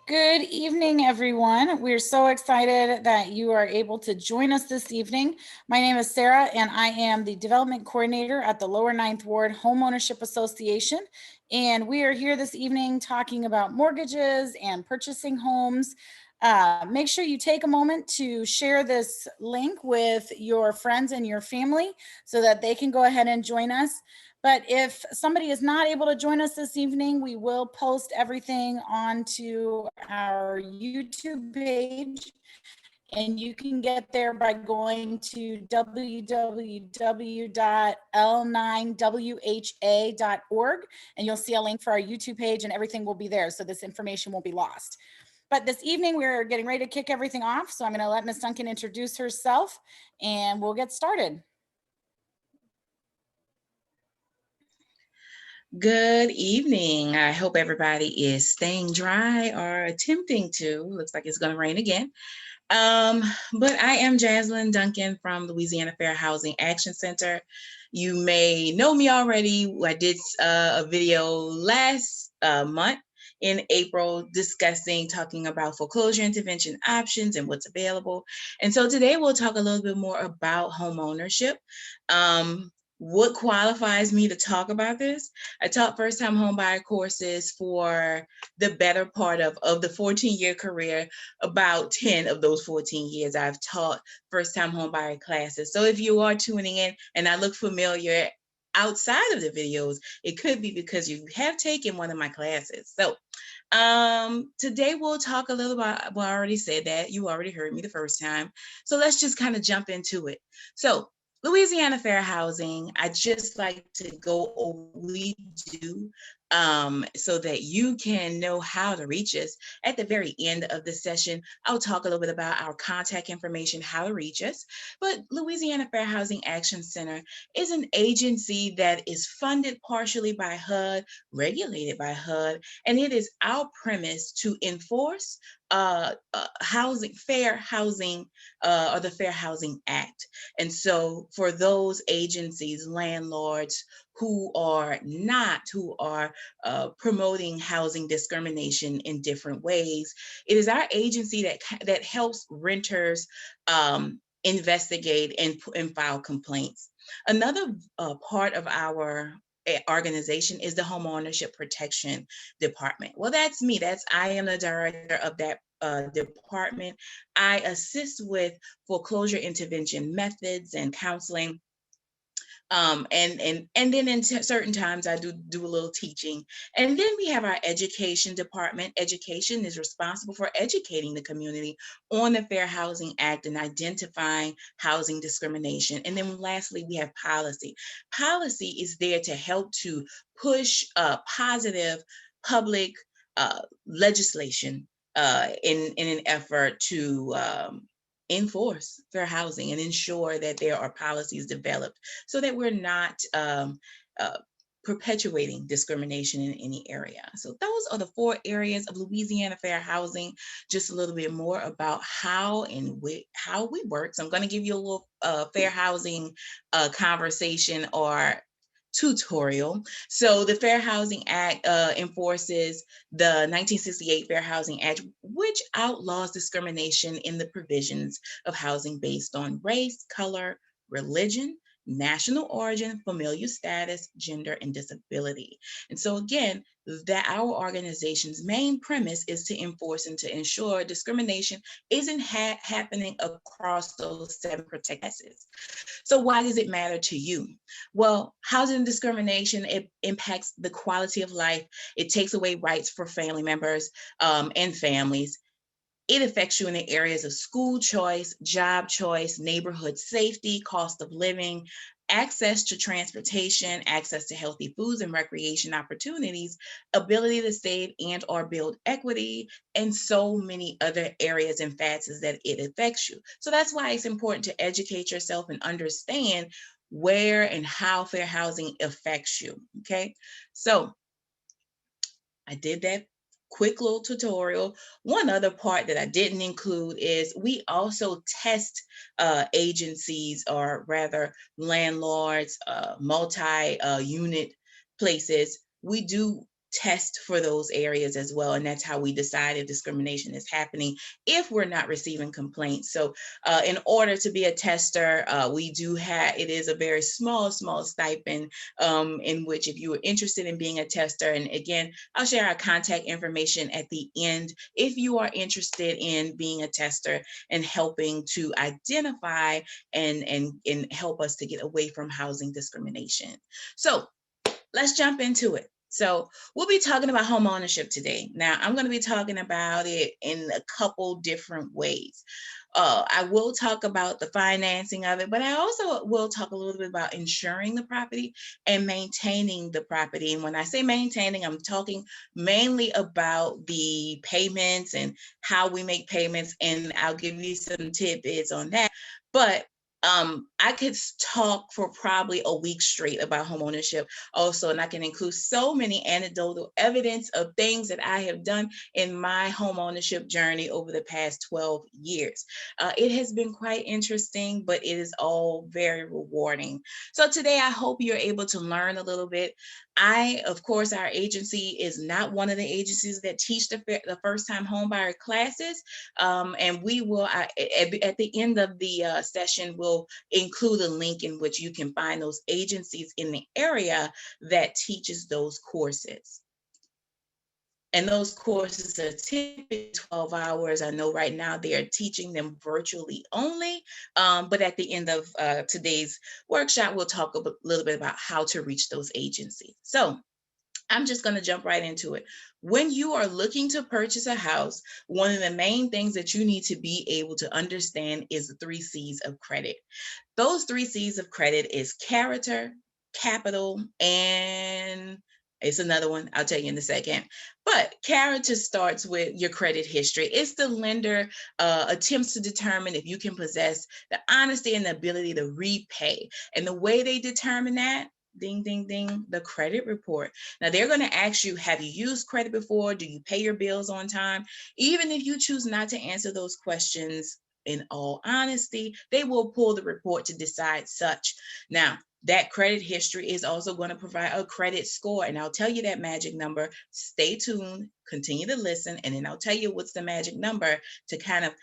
Good evening, everyone. We're so excited that you are able to join us this evening. My name is Sarah, and I am the Development Coordinator at the Lower Ninth Ward Homeownership Association. And we are here this evening talking about mortgages and purchasing homes. Make sure you take a moment to share this link with your friends and your family so that they can go ahead and join us. But if somebody is not able to join us this evening, we will post everything onto our YouTube page. And you can get there by going to www.l9wha.org, and you'll see a link for our YouTube page, and everything will be there, so this information won't be lost. But this evening, we're getting ready to kick everything off, so I'm going to let Ms. Duncan introduce herself, and we'll get started. Good evening. I hope everybody is staying dry or attempting to. Looks like it's going to rain again. But I am Giazzlyn Duncan from Louisiana Fair Housing Action Center. You may know me already. I did a video last month in April talking about foreclosure intervention options and what's available. And so today we'll talk a little bit more about home ownership. What qualifies me to talk about this? I taught first-time homebuyer courses for the better part of the 14-year career. About 10 of those 14 years, I've taught first-time homebuyer classes. So if you are tuning in and I look familiar outside of the videos, it could be because you have taken one of my classes. So today we'll talk a little about, well, I already said that. You already heard me the first time. So let's just kind of jump into it. So Louisiana Fair Housing, I just like to go over what we do so that you can know how to reach us. At the very end of the session, I'll talk a little bit about our contact information, how to reach us. But Louisiana Fair Housing Action Center is an agency that is funded partially by HUD, regulated by HUD, and it is our premise to enforce fair housing or the Fair Housing Act. And so for those agencies, landlords who are promoting housing discrimination in different ways, it is our agency that helps renters investigate and file complaints. Another part of our organization is the Homeownership Protection Department. Well, that's me. I am the director of that department. I assist with foreclosure intervention methods and counseling. And then in certain times I do a little teaching. And then we have our education department. Education is responsible for educating the community on the Fair Housing Act and identifying housing discrimination. And then lastly, we have policy. Policy is there to help to push positive public legislation in an effort to enforce fair housing and ensure that there are policies developed so that we're not perpetuating discrimination in any area. So those are the 4 areas of Louisiana Fair Housing. Just a little bit more about how we work. So I'm going to give you a little fair housing conversation or tutorial. So the Fair Housing Act enforces the 1968 Fair Housing Act, which outlaws discrimination in the provisions of housing based on race, color, religion, national origin, familial status, gender, and disability. And so again, that our organization's main premise is to enforce and to ensure discrimination isn't happening across those 7 protected classes. So why does it matter to you? Well, housing discrimination, it impacts the quality of life. It takes away rights for family members and families. It affects you in the areas of school choice, job choice, neighborhood safety, cost of living, access to transportation, access to healthy foods and recreation opportunities, ability to save and or build equity, and so many other areas and facets that it affects you. So that's why it's important to educate yourself and understand where and how fair housing affects you, okay? So I did that quick little tutorial. One other part that I didn't include is we also test agencies, or rather landlords, multi-unit places. We do test for those areas as well. And that's how we decide if discrimination is happening if we're not receiving complaints. So in order to be a tester, we do have, it is a very small stipend in which if you are interested in being a tester, and again, I'll share our contact information at the end if you are interested in being a tester and helping to identify and help us to get away from housing discrimination. So let's jump into it. So we'll be talking about home ownership today. Now, I'm going to be talking about it in a couple different ways. I will talk about the financing of it, but I also will talk a little bit about insuring the property and maintaining the property. And when I say maintaining, I'm talking mainly about the payments and how we make payments, and I'll give you some tidbits on that. But I could talk for probably a week straight about homeownership also, and I can include so many anecdotal evidence of things that I have done in my homeownership journey over the past 12 years. It has been quite interesting, but it is all very rewarding. So today, I hope you're able to learn a little bit. Of course, our agency is not one of the agencies that teach the first-time homebuyer classes, and we will, at the end of the session, we'll include a link in which you can find those agencies in the area that teaches those courses. And those courses are typically 12 hours. I know right now they are teaching them virtually only, but at the end of today's workshop, we'll talk a little bit about how to reach those agencies. So I'm just going to jump right into it. When you are looking to purchase a house, one of the main things that you need to be able to understand is the 3 C's of credit. Those 3 C's of credit is character, capital, and it's another one I'll tell you in a second. But character starts with your credit history. It's the lender attempts to determine if you can possess the honesty and the ability to repay. And the way they determine that, ding, ding, ding, the credit report. Now, they're going to ask you, have you used credit before? Do you pay your bills on time? Even if you choose not to answer those questions, in all honesty, they will pull the report to decide such. Now, that credit history is also going to provide a credit score, and I'll tell you that magic number. Stay tuned, continue to listen, and then I'll tell you what's the magic number to kind of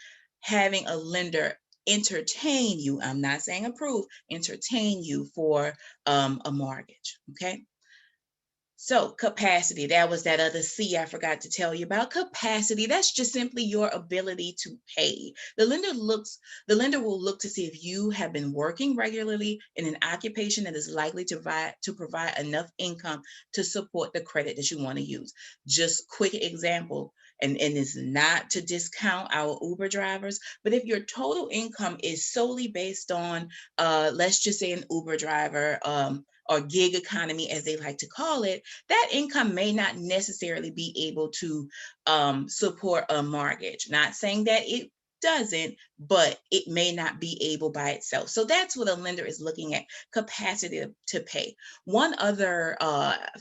having a lender entertain you. I'm not saying approve, entertain you for a mortgage, okay? So capacity, that was that other C I forgot to tell you about. Capacity, that's just simply your ability to pay. The lender will look to see if you have been working regularly in an occupation that is likely to provide enough income to support the credit that you want to use. Just quick example, and it's not to discount our Uber drivers, but if your total income is solely based on, let's just say an Uber driver, or gig economy, as they like to call it, that income may not necessarily be able to support a mortgage. Not saying that it doesn't, but it may not be able by itself. So that's what a lender is looking at, capacity to pay. One other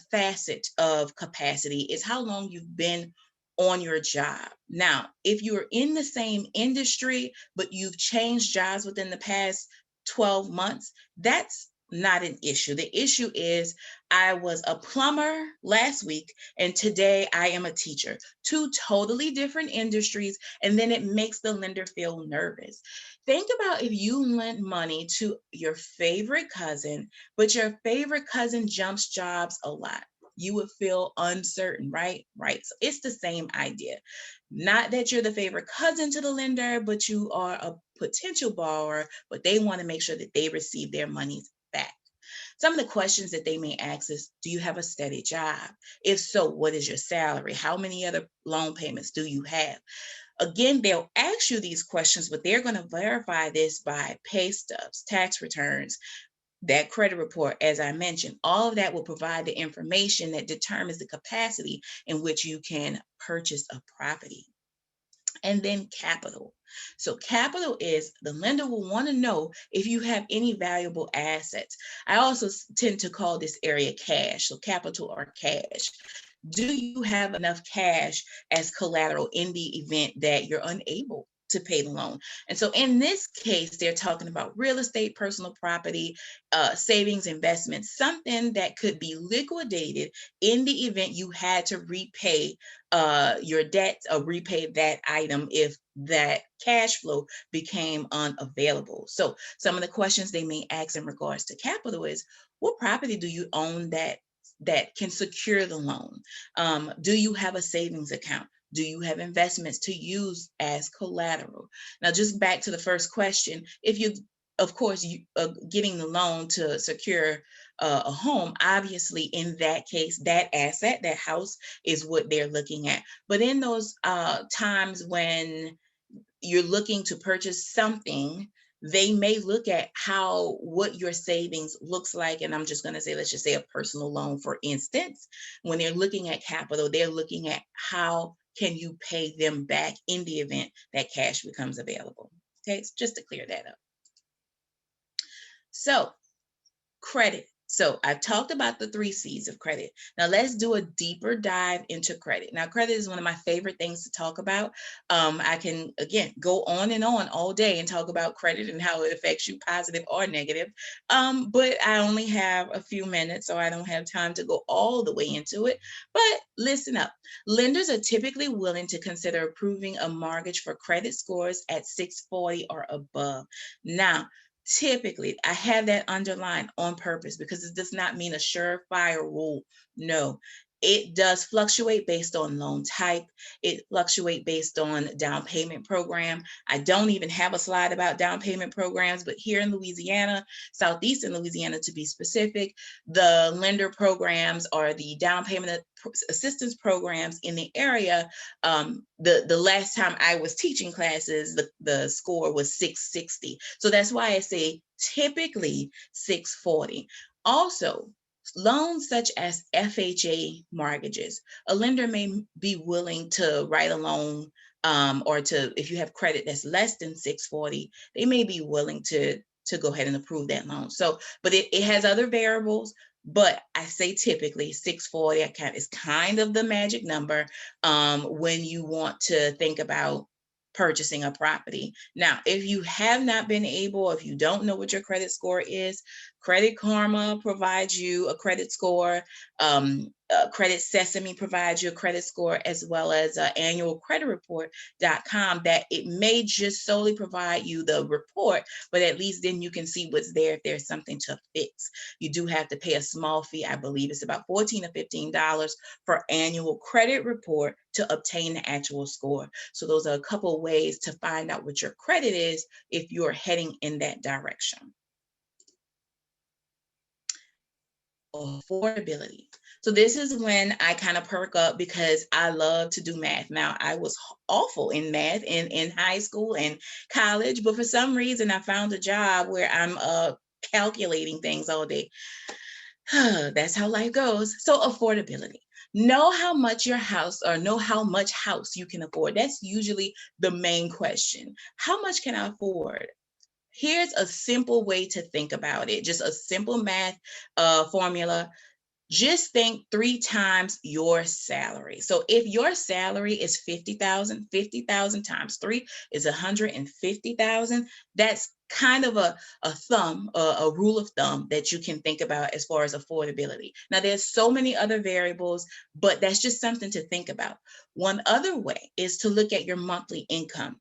facet of capacity is how long you've been on your job. Now, if you're in the same industry, but you've changed jobs within the past 12 months, that's not an issue. The issue is, I was a plumber last week and today I am a teacher. 2 totally different industries, and then it makes the lender feel nervous. Think about if you lent money to your favorite cousin, but your favorite cousin jumps jobs a lot. You would feel uncertain, right? Right. So it's the same idea. Not that you're the favorite cousin to the lender, but you are a potential borrower, but they want to make sure that they receive their monies back. Some of the questions that they may ask is, do you have a steady job? If so, what is your salary? How many other loan payments do you have? Again, they'll ask you these questions, but they're going to verify this by pay stubs, tax returns, that credit report, as I mentioned. All of that will provide the information that determines the capacity in which you can purchase a property. And then capital. So capital is, the lender will want to know if you have any valuable assets. I also tend to call this area cash, so capital or cash. Do you have enough cash as collateral in the event that you're unable to pay the loan. And so in this case, they're talking about real estate, personal property, savings, investments, something that could be liquidated in the event you had to repay your debt or repay that item if that cash flow became unavailable. So some of the questions they may ask in regards to capital is, what property do you own that can secure the loan? Do you have a savings account? Do you have investments to use as collateral? Now, just back to the first question, if you, of course, you getting the loan to secure a home, obviously in that case, that asset, that house is what they're looking at. But in those times when you're looking to purchase something, they may look at what your savings looks like. And I'm just going to say, let's just say a personal loan, for instance. When they're looking at capital, they're looking at how can you pay them back in the event that cash becomes available. Okay, so just to clear that up. So credit. So I've talked about the 3 C's of credit. Now let's do a deeper dive into credit. Now, credit is one of my favorite things to talk about. I can, again, go on and on all day and talk about credit and how it affects you, positive or negative. But I only have a few minutes, so I don't have time to go all the way into it. But listen up. Lenders are typically willing to consider approving a mortgage for credit scores at 640 or above. Now, typically, I have that underlined on purpose because it does not mean a surefire rule. No, it does fluctuate based on loan type. It fluctuates based on down payment program. I don't even have a slide about down payment programs, but here in Louisiana, southeastern Louisiana to be specific, the lender programs or the down payment assistance programs in the area, the last time I was teaching classes, the score was 660. So that's why I say typically 640. Also, loans such as FHA mortgages, a lender may be willing to write a loan, or if you have credit that's less than 640, they may be willing to go ahead and approve that loan. So, but it has other variables, but I say typically 640 is kind of the magic number when you want to think about purchasing a property. Now, if you have not been able, if you don't know what your credit score is, Credit Karma provides you a credit score. Credit Sesame provides you a credit score, as well as annualcreditreport.com, that it may just solely provide you the report, but at least then you can see what's there if there's something to fix. You do have to pay a small fee. I believe it's about $14 or $15 for annual credit report to obtain the actual score. So those are a couple of ways to find out what your credit is if you're heading in that direction. Affordability. So this is when I kind of perk up because I love to do math. Now, I was awful in math in high school and college, but for some reason I found a job where I'm calculating things all day. That's how life goes. So affordability. Know how much your house, or know how much house you can afford. That's usually the main question. How much can I afford? Here's a simple way to think about it. Just a simple math formula. Just think 3 times your salary. So if your salary is 50,000, 50,000 times 3 is 150,000. That's kind of a rule of thumb that you can think about as far as affordability. Now, there's so many other variables, but that's just something to think about. One other way is to look at your monthly income.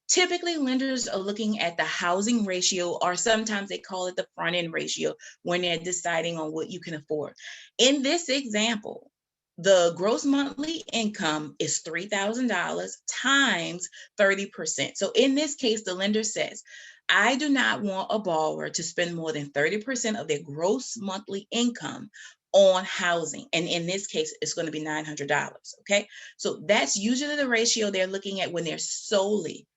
Typically, lenders are looking at the housing ratio, or sometimes they call it the front end ratio, when they're deciding on what you can afford. In this example, the gross monthly income is $3,000 times 30%. So in this case, the lender says, I do not want a borrower to spend more than 30% of their gross monthly income on housing. And in this case, it's going to be $900. Okay. So that's usually the ratio they're looking at when they're solely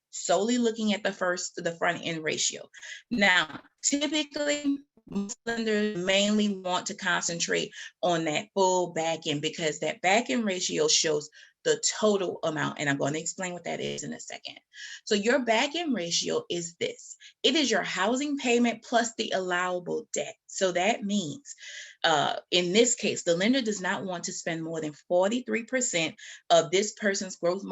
looking at the front end ratio. Now, typically, most lenders mainly want to concentrate on that full back end, because that back end ratio shows the total amount. And I'm going to explain what that is in a second. So your back-end ratio is this. It is your housing payment plus the allowable debt. So that means in this case, the lender does not want to spend more than 43% of this person's gross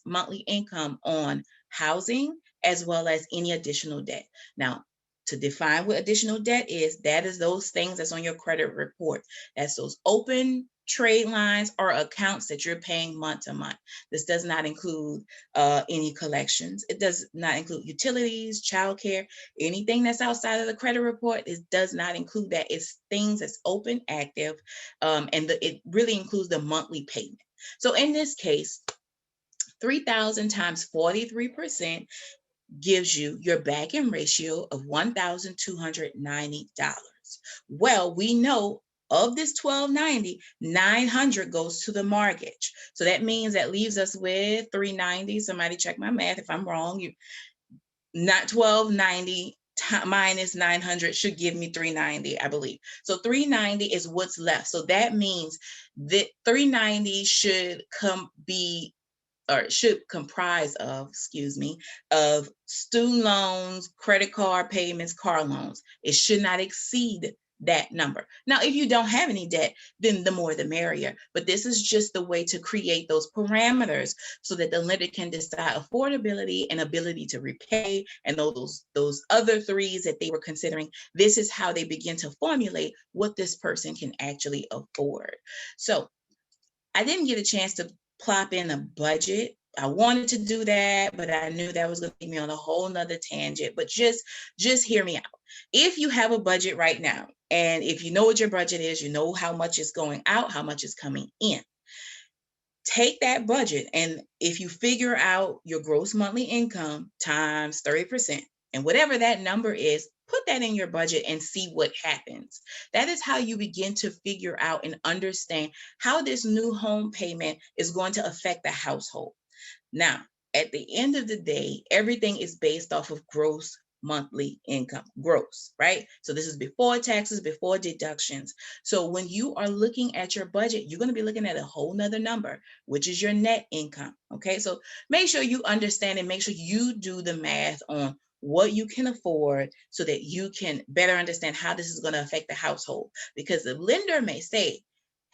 monthly income on housing, as well as any additional debt. Now, to define what additional debt is, that is those things that's on your credit report. That's those open trade lines or accounts that you're paying month to month. This does not include any collections. It does not include utilities, childcare, anything that's outside of the credit report. It does not include that. It's things that's open, active, and it really includes the monthly payment. So in this case, 3,000 times 43% gives you your back-end ratio of $1,290. Well, we know of this $1,290, $900 goes to the mortgage. So that means that leaves us with $390. Somebody check my math if I'm wrong. Not $1,290 minus $900 should give me $390, I believe. So $390 is what's left. So that means that $390 should comprise of, of student loans, credit card payments, car loans. It should not exceed that number. Now, if you don't have any debt, then the more the merrier. But this is just the way to create those parameters so that the lender can decide affordability and ability to repay, and those other threes that they were considering. This is how they begin to formulate what this person can actually afford. So I didn't get a chance to plop in a budget. I wanted to do that, but I knew that was going to take me on a whole nother tangent. But just hear me out. If you have a budget right now, and if you know what your budget is, you know how much is going out, how much is coming in. Take that budget, and if you figure out your gross monthly income times 30%, and whatever that number is, put that in your budget and see what happens. That is how you begin to figure out and understand how this new home payment is going to affect the household. Now, at the end of the day, everything is based off of gross monthly income, gross, right? So this is before taxes, before deductions. So when you are looking at your budget, you're going to be looking at a whole nother number, which is your net income. Okay, so make sure you understand and make sure you do the math on what you can afford so that you can better understand how this is going to affect the household. Because the lender may say,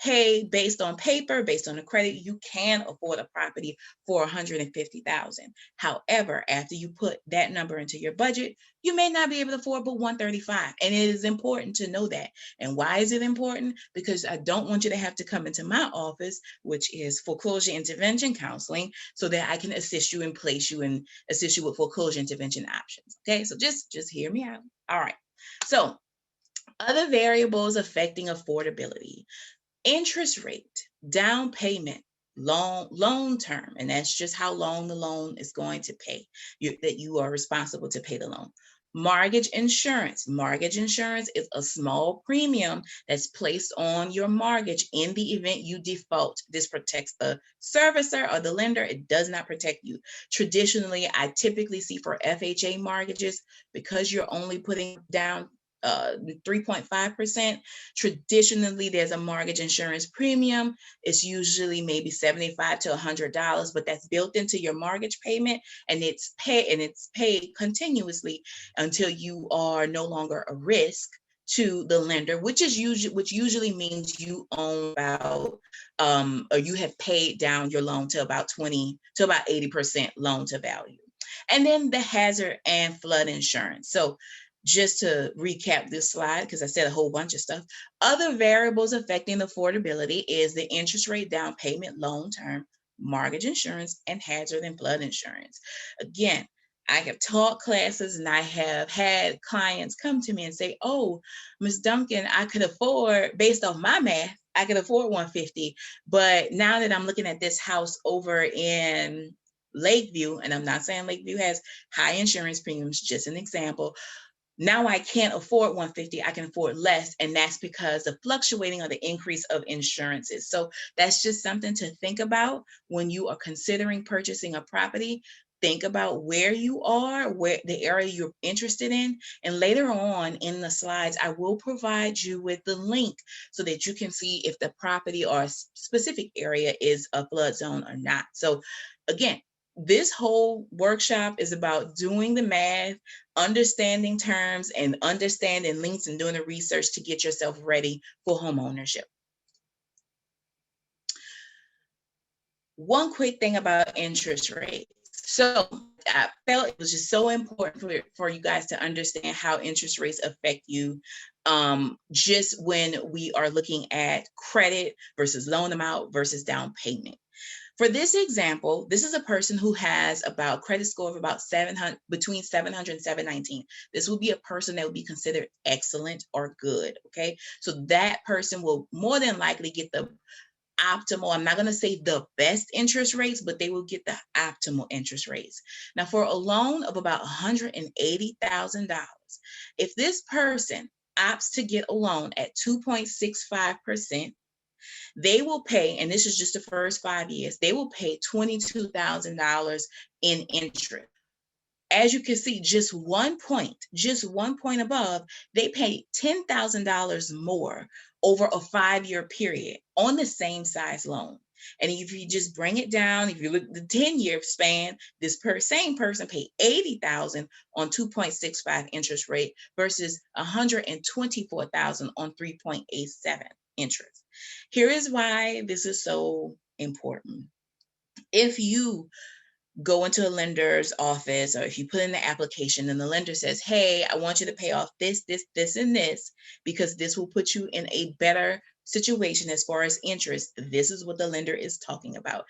hey, based on paper, based on the credit, you can afford a property for $150,000. However, after you put that number into your budget, you may not be able to afford but $135,000. And it is important to know that. And why is it important? Because I don't want you to have to come into my office, which is foreclosure intervention counseling, so that I can assist you and place you and assist you with foreclosure intervention options. Okay, so just hear me out. All right. So other variables affecting affordability: interest rate, down payment, loan term, and that's just how long the loan is going to pay, that you are responsible to pay the loan. Mortgage insurance. Mortgage insurance is a small premium that's placed on your mortgage in the event you default. This protects the servicer or the lender. It does not protect you. Traditionally, I typically see for FHA mortgages, because you're only putting down 3.5%. Traditionally, there's a mortgage insurance premium. It's usually maybe $75 to $100, but that's built into your mortgage payment, and it's paid continuously until you are no longer a risk to the lender, which usually means you own about or you have paid down your loan to about 80% loan to value. And then the hazard and flood insurance. So just to recap this slide, because I said a whole bunch of stuff, other variables affecting affordability is the interest rate, down payment, loan term, mortgage insurance, and hazard and flood insurance. Again, I have taught classes and I have had clients come to me and say, oh, Ms. Duncan, I could afford, based off my math, I could afford $150. But now that I'm looking at this house over in Lakeview, and I'm not saying Lakeview has high insurance premiums, just an example, now I can't afford $150, I can afford less, and that's because of fluctuating or the increase of insurances. So that's just something to think about when you are considering purchasing a property. think about where you are, where the area you're interested in. And later on in the slides, I will provide you with the link so that you can see if the property or specific area is a flood zone or not. So again, this whole workshop is about doing the math, understanding terms, and understanding links and doing the research to get yourself ready for home ownership. One quick thing about interest rates. So I felt it was just so important for you guys to understand how interest rates affect you, just when we are looking at credit versus loan amount versus down payment. For this example, this is a person who has about credit score of about 700, between 700 and 719. This will be a person that would be considered excellent or good, okay? So that person will more than likely get the optimal, I'm not going to say the best interest rates, but they will get the optimal interest rates. Now, for a loan of about $180,000, if this person opts to get a loan at 2.65%, they will pay, and this is just the first 5 years, they will pay $22,000 in interest. As you can see, just 1 point above, they pay $10,000 more over a 5-year period on the same size loan. And if you just bring it down, if you look at the 10-year span, this same person paid $80,000 on 2.65 interest rate versus $124,000 on 3.87 interest. Here is why this is so important. If you go into a lender's office, or if you put in the application and the lender says, hey, I want you to pay off this, and this, because this will put you in a better situation as far as interest, this is what the lender is talking about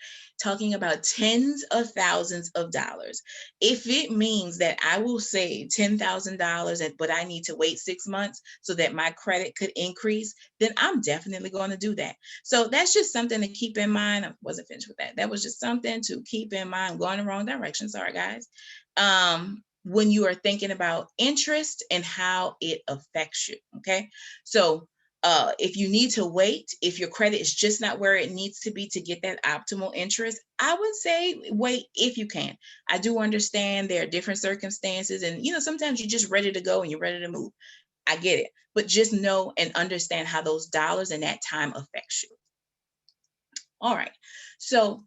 tens of thousands of dollars. If it means that I will save $10,000, but I need to wait 6 months so that my credit could increase, then I'm definitely going to do that. So that's just something to keep in mind. I wasn't finished with that. That was just something to keep in mind. I'm going the wrong direction. Sorry, guys. When you are thinking about interest and how it affects you. Okay. So if you need to wait, if your credit is just not where it needs to be to get that optimal interest, I would say wait if you can. I do understand there are different circumstances, and sometimes you're just ready to go and you're ready to move. I get it, but just know and understand how those dollars and that time affects you. All right, so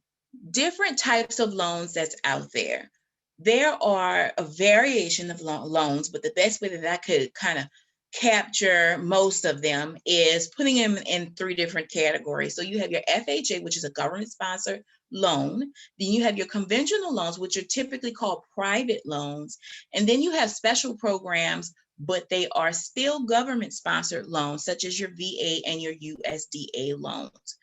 different types of loans that's out there. There are a variation of loans, but the best way that I could kind of capture most of them is putting them in 3 different categories. So you have your FHA, which is a government-sponsored loan. Then you have your conventional loans, which are typically called private loans. And then you have special programs, but they are still government-sponsored loans, such as your VA and your USDA loans.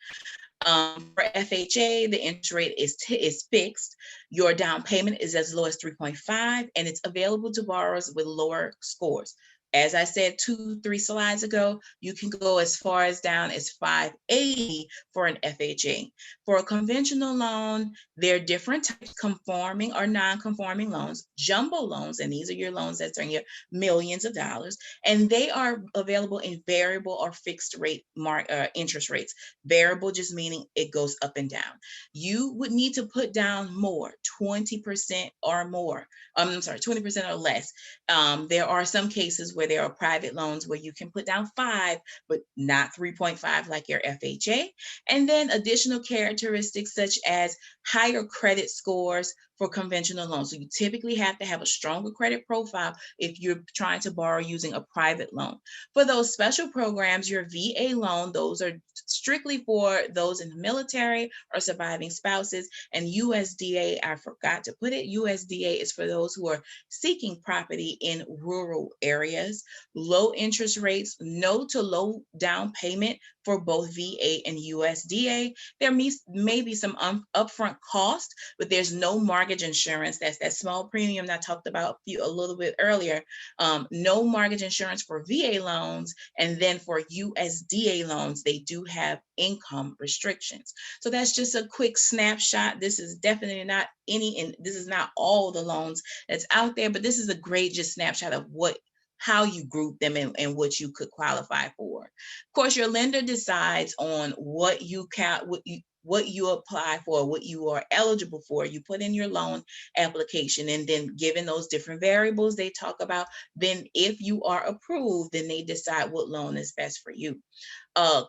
For FHA, the interest rate is fixed. Your down payment is as low as 3.5, and it's available to borrowers with lower scores. As I said 2-3 slides ago, you can go as far as down as 580 for an FHA. For a conventional loan, there are different types: conforming or non-conforming loans, jumbo loans, and these are your loans that are in your millions of dollars, and they are available in variable or fixed rate interest rates. Variable just meaning it goes up and down. You would need to put down more, 20% or more. 20% or less. There are some cases where there are private loans where you can put down 5, but not 3.5 like your FHA. And then additional characteristics such as higher credit scores for conventional loans. So you typically have to have a stronger credit profile if you're trying to borrow using a private loan. For those special programs, your VA loan, those are strictly for those in the military or surviving spouses. And USDA, I forgot to put it, USDA is for those who are seeking property in rural areas. Low interest rates, no to low down payment for both VA and USDA. There may be some upfront cost, but there's no mortgage insurance. That's that small premium that I talked about a little bit earlier. No mortgage insurance for VA loans, and then for USDA loans, they do have income restrictions. So that's just a quick snapshot. This is definitely not this is not all the loans that's out there, but this is a great just snapshot of how you group them and what you could qualify for. Of course, your lender decides on what you what you apply for, what you are eligible for. You put in your loan application, and then given those different variables they talk about, then if you are approved, then they decide what loan is best for you.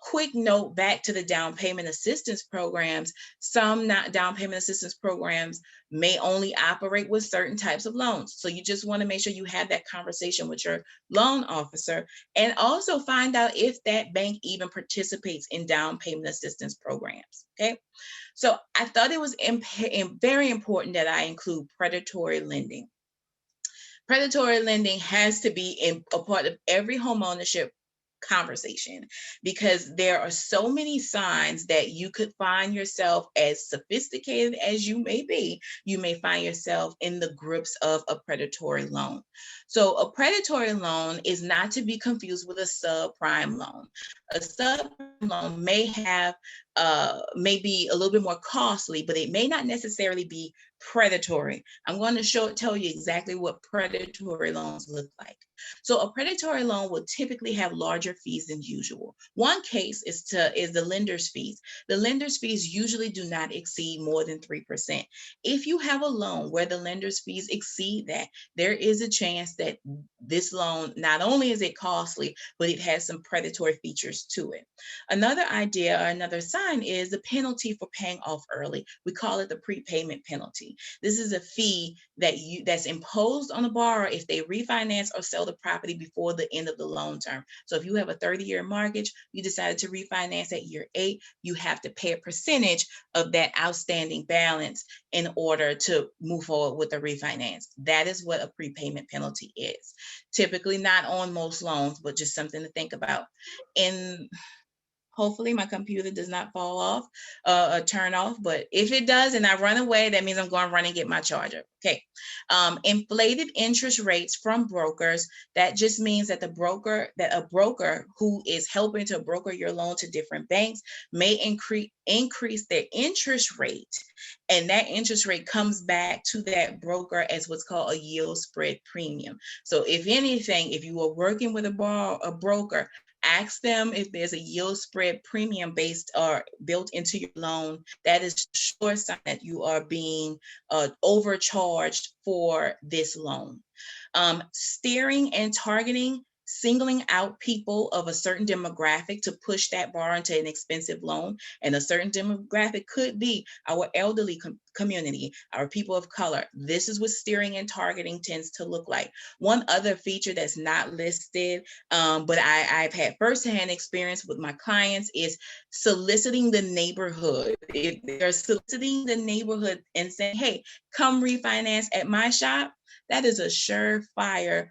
Quick note back to the down payment assistance programs. Some not down payment assistance programs may only operate with certain types of loans. So you just want to make sure you have that conversation with your loan officer, and also find out if that bank even participates in down payment assistance programs. Okay. So I thought it was very important that I include predatory lending. Predatory lending has to be a part of every homeownership conversation, because there are so many signs that you could find yourself, as sophisticated as you may be, you may find yourself in the grips of a predatory loan. So a predatory loan is not to be confused with a subprime loan. A subprime loan may be a little bit more costly, but it may not necessarily be predatory. I'm going to tell you exactly what predatory loans look like. So a predatory loan will typically have larger fees than usual. One case is the lender's fees. The lender's fees usually do not exceed more than 3%. If you have a loan where the lender's fees exceed that, there is a chance that this loan, not only is it costly, but it has some predatory features to it. Another idea or another sign is the penalty for paying off early. We call it the prepayment penalty. This is a fee that's imposed on the borrower if they refinance or sell the property before the end of the loan term. So if you have a 30-year mortgage, you decided to refinance at year 8, you have to pay a percentage of that outstanding balance in order to move forward with the refinance. That is what a prepayment penalty is. Typically not on most loans, but just something to think about. Hopefully my computer does not fall off or turn off, but if it does and I run away, that means I'm going to run and get my charger. Okay. Inflated interest rates from brokers. That just means that a broker who is helping to broker your loan to different banks may increase their interest rate, and that interest rate comes back to that broker as what's called a yield spread premium. So if anything, if you are working with a broker, ask them if there's a yield spread premium based or built into your loan. That is a sure sign that you are being overcharged for this loan. Steering and targeting, singling out people of a certain demographic to push that borrower into an expensive loan. And a certain demographic could be our elderly community, our people of color. This is what steering and targeting tends to look like. One other feature that's not listed, but I've had firsthand experience with my clients, is soliciting the neighborhood. If they're soliciting the neighborhood and saying, hey, come refinance at my shop, that is a surefire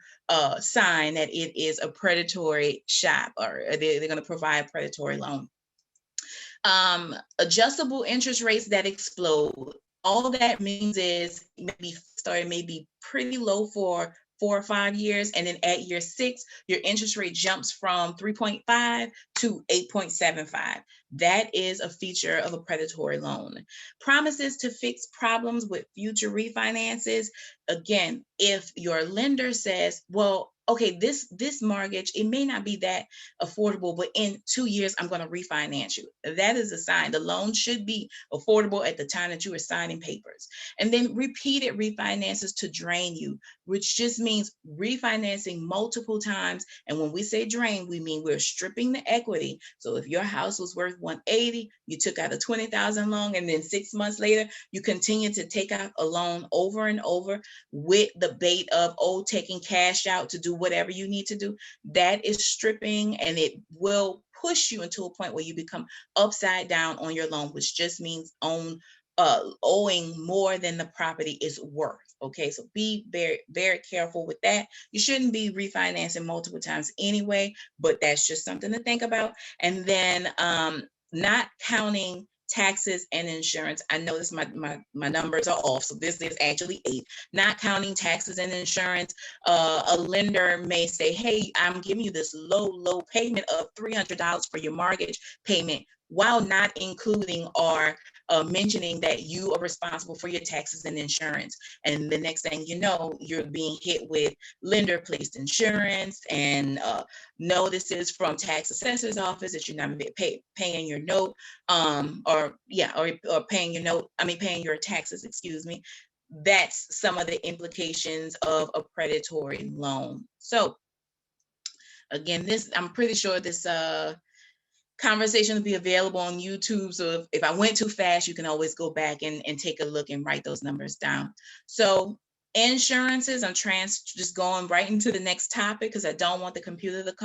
sign that it is a predatory shop, or they're going to provide a predatory loan. Adjustable interest rates that explode. All that means is it may be pretty low for 4 or 5 years, and then at year 6, your interest rate jumps from 3.5 to 8.75. That is a feature of a predatory loan. Promises to fix problems with future refinances. Again, if your lender says, well, okay, this mortgage, it may not be that affordable, but in 2 years, I'm going to refinance you. That is a sign. The loan should be affordable at the time that you are signing papers. And then repeated refinances to drain you, which just means refinancing multiple times. And when we say drain, we mean we're stripping the equity. So if your house was worth $180,000, you took out a $20,000 loan, and then 6 months later, you continue to take out a loan over and over with the bait of, taking cash out to do whatever you need to do. That is stripping, and it will push you into a point where you become upside down on your loan, which just means owing more than the property is worth. Okay, so be very, very careful with that. You shouldn't be refinancing multiple times anyway, but that's just something to think about. And then not counting taxes and insurance. I notice my numbers are off, so this is actually 8. Not counting taxes and insurance. A lender may say, hey, I'm giving you this low payment of $300 for your mortgage payment, while not including our mentioning that you are responsible for your taxes and insurance. And the next thing you know, you're being hit with lender-placed insurance and notices from tax assessor's office that you're not paying your note, or paying your note. I mean, paying your taxes. Excuse me. That's some of the implications of a predatory loan. So again, I'm pretty sure this conversation will be available on YouTube. So if I went too fast, you can always go back and take a look and write those numbers down. So insurances, I'm just going right into the next topic because I don't want the computer to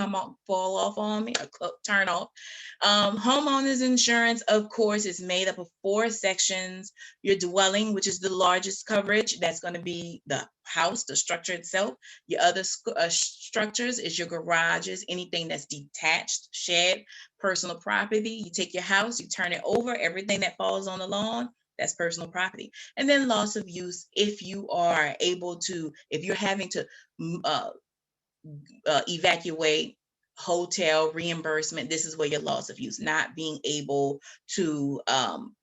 fall off on me or turn off. Homeowners insurance, of course, is made up of 4 sections. Your dwelling, which is the largest coverage, that's going to be the house, the structure itself. Your other structures is your garages, anything that's detached, shed, personal property. You take your house, you turn it over, everything that falls on the lawn, that's personal property. And then loss of use, if you're having to evacuate, hotel reimbursement, this is where your loss of use, not being able to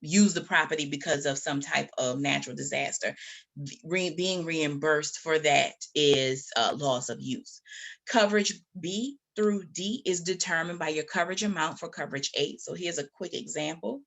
use the property because of some type of natural disaster. Being reimbursed for that is loss of use. Coverage B through D is determined by your coverage amount for coverage A. So here's a quick example.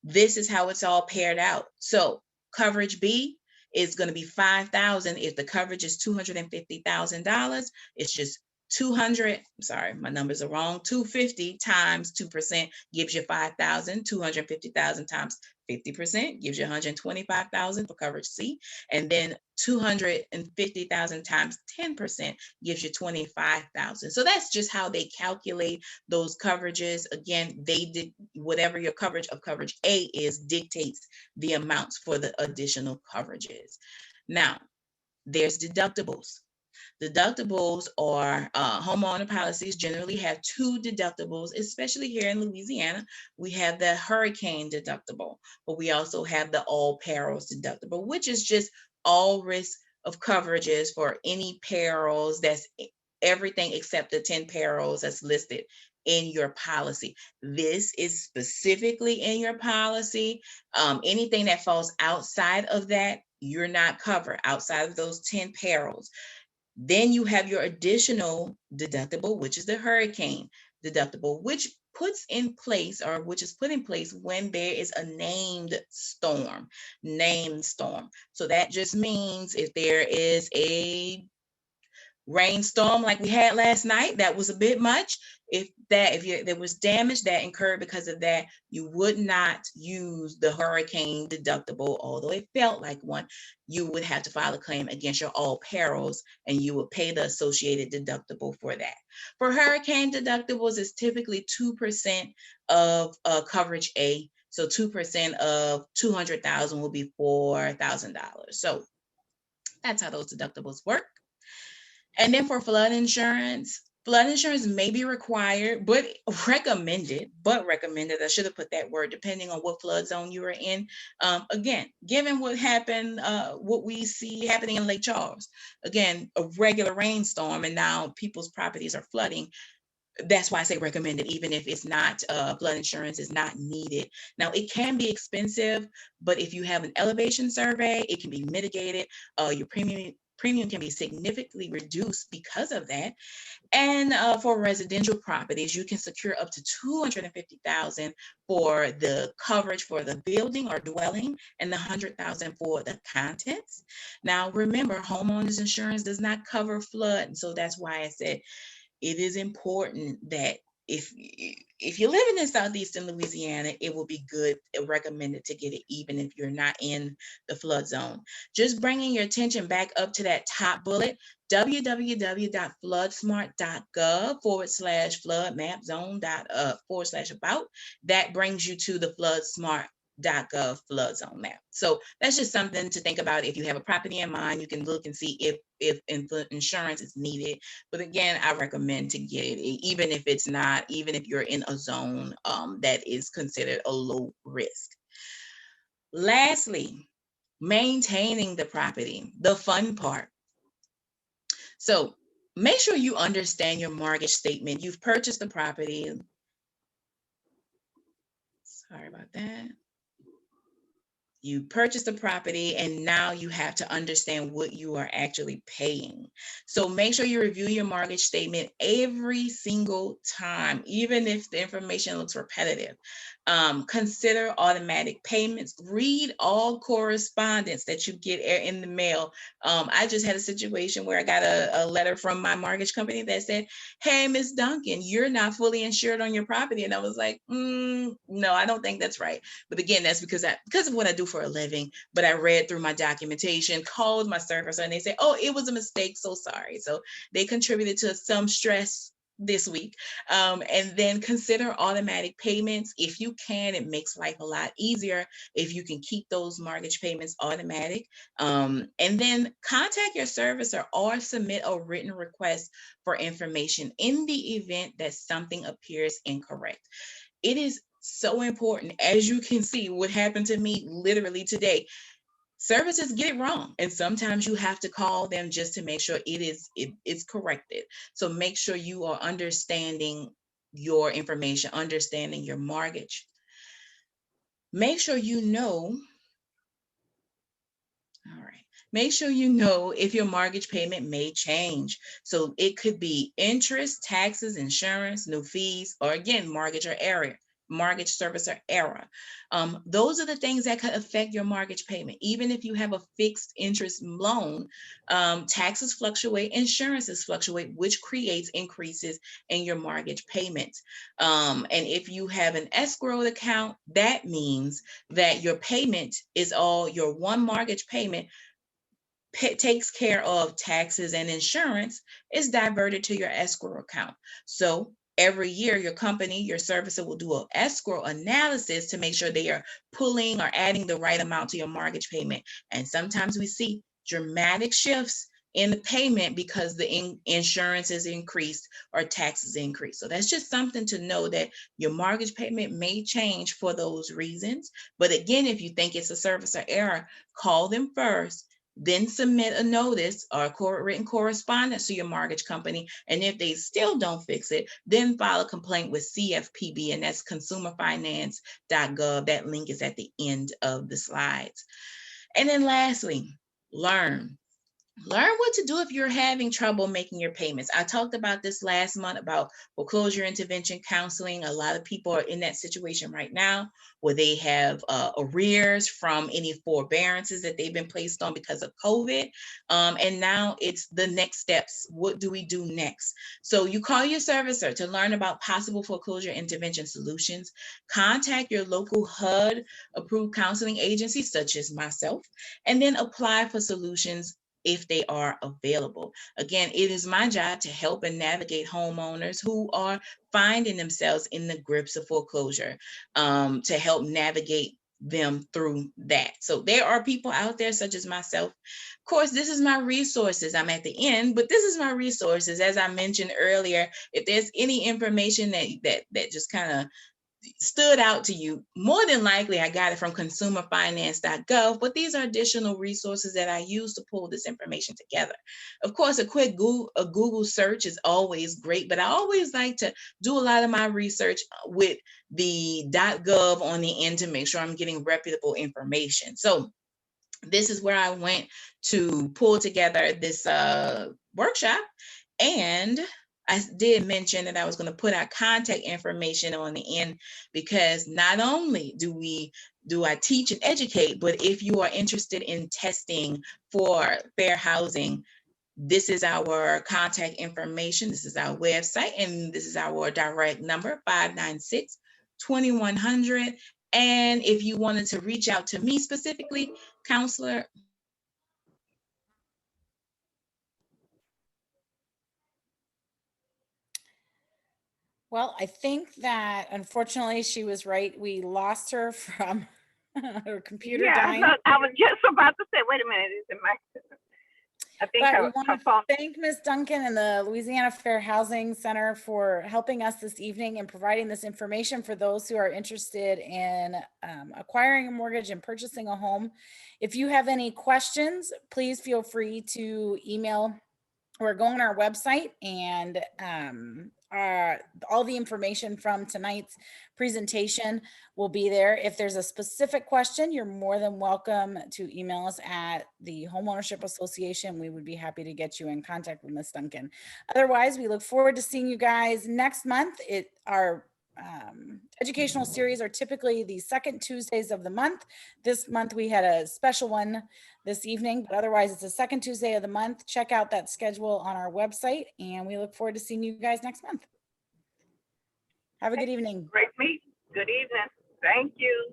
This is how it's all paired out. So coverage B is going to be $5,000 if the coverage is $250,000. It's just 200, sorry, my numbers are wrong. 250 times 2% gives you 5,000. 250,000 times 50% gives you 125,000 for coverage C. And then 250,000 times 10% gives you 25,000. So that's just how they calculate those coverages. Again, they did whatever your coverage of coverage A is dictates the amounts for the additional coverages. Now, there's deductibles. Deductibles are homeowner policies generally have 2 deductibles, especially here in Louisiana. We have the hurricane deductible, but we also have the all perils deductible, which is just all risk of coverages for any perils. That's everything except the 10 perils that's listed in your policy. This is specifically in your policy. Anything that falls outside of that, you're not covered outside of those 10 perils. Then you have your additional deductible, which is the hurricane deductible, which is put in place when there is a named storm. So that just means if there is a rainstorm like we had last night, that was a bit much. If there was damage that incurred because of that, you would not use the hurricane deductible, although it felt like one. You would have to file a claim against your all perils, and you would pay the associated deductible for that. For hurricane deductibles, it's typically 2% of coverage A. So 2% of 200,000 will be $4,000. So that's how those deductibles work. And then for flood insurance may be required, but recommended. I should have put that word, depending on what flood zone you are in. Again, given what happened, what we see happening in Lake Charles, again, a regular rainstorm, and now people's properties are flooding. That's why I say recommended, even if it's not, flood insurance is not needed. Now, it can be expensive, but if you have an elevation survey, it can be mitigated. Your premium can be significantly reduced because of that. And for residential properties, you can secure up to $250,000 for the coverage for the building or dwelling, and the $100,000 for the contents. Now, remember, homeowners insurance does not cover flood, and so that's why I said it is important that if you're living in southeastern Louisiana, it will be recommended to get it, even if you're not in the flood zone. Just bringing your attention back up to that top bullet, www.floodsmart.gov/flood map zone /about. That brings you to the floodsmart.gov flood zone map. So that's just something to think about. If you have a property in mind, you can look and see if insurance is needed. But again, I recommend to get it, even if you're in a zone that is considered a low risk. Lastly, maintaining the property, the fun part. So make sure you understand your mortgage statement. You've purchased the property. Sorry about that. You purchased the property and now you have to understand what you are actually paying. So make sure you review your mortgage statement every single time, even if the information looks repetitive. Consider automatic payments. Read all correspondence that you get in the mail. I just had a situation where I got a letter from my mortgage company that said, "Hey, Miss Duncan, you're not fully insured on your property." And I was like, no, I don't think that's right. But again, that's because of what I do for a living. But I read through my documentation, called my servicer, and they say, "Oh, it was a mistake. So sorry." So they contributed to some stress this week. And then consider automatic payments. If you can, it makes life a lot easier if you can keep those mortgage payments automatic. And then contact your servicer or submit a written request for information in the event that something appears incorrect. It is so important. As you can see, what happened to me literally today. Services get it wrong, and sometimes you have to call them just to make sure it's corrected. So make sure you are understanding your information, understanding your mortgage. Make sure you know. All right. Make sure you know if your mortgage payment may change. So it could be interest, taxes, insurance, new fees, or again, mortgage servicer error. Those are the things that could affect your mortgage payment. Even if you have a fixed interest loan, taxes fluctuate, insurances fluctuate, which creates increases in your mortgage payments. And if you have an escrow account, that means that your payment is all your one mortgage payment takes care of taxes and insurance is diverted to your escrow account. So every year, your company, your servicer will do an escrow analysis to make sure they are pulling or adding the right amount to your mortgage payment. And sometimes we see dramatic shifts in the payment because the insurance is increased or taxes increased. So that's just something to know, that your mortgage payment may change for those reasons. But again, if you think it's a servicer error, call them first, then submit a notice or written correspondence to your mortgage company. And if they still don't fix it, then file a complaint with CFPB, and that's consumerfinance.gov. That link is at the end of the slides. And then lastly, learn what to do if you're having trouble making your payments. I talked about this last month about foreclosure intervention counseling. A lot of people are in that situation right now where they have arrears from any forbearances that they've been placed on because of COVID. And now it's the next steps. What do we do next? So you call your servicer to learn about possible foreclosure intervention solutions. Contact your local HUD approved counseling agency, such as myself, and then apply for solutions if they are available. Again, it is my job to help and navigate homeowners who are finding themselves in the grips of foreclosure, to help navigate them through that. So there are people out there such as myself. Of course, this is my resources. I'm at the end, but this is my resources. As I mentioned earlier, if there's any information that just kind of stood out to you, more than likely I got it from consumerfinance.gov, but these are additional resources that I use to pull this information together. Of course, a quick Google search is always great, but I always like to do a lot of my research with the .gov on the end to make sure I'm getting reputable information. So this is where I went to pull together this workshop. And I did mention that I was going to put our contact information on the end, because not only do I teach and educate, but if you are interested in testing for fair housing, this is our contact information. This is our website, and this is our direct number, 596-2100. And if you wanted to reach out to me specifically, counselor. Well, I think that unfortunately she was right. We lost her from her computer dying. Look, I was just about to say, wait a minute, is it my? I think But we want her to phone. thank Ms. Duncan and the Louisiana Fair Housing Center for helping us this evening and providing this information for those who are interested in acquiring a mortgage and purchasing a home. If you have any questions, please feel free to email or go on our website and all the information from tonight's presentation will be there. If there's a specific question, you're more than welcome to email us at the Homeownership Association. We would be happy to get you in contact with Ms. Duncan. Otherwise, we look forward to seeing you guys next month. Our educational series are typically the second Tuesdays of the month. This month we had a special one this evening, but otherwise it's the second Tuesday of the month. Check out that schedule on our website, and we look forward to seeing you guys next month. Have a good evening. Great meet. Good evening. Thank you.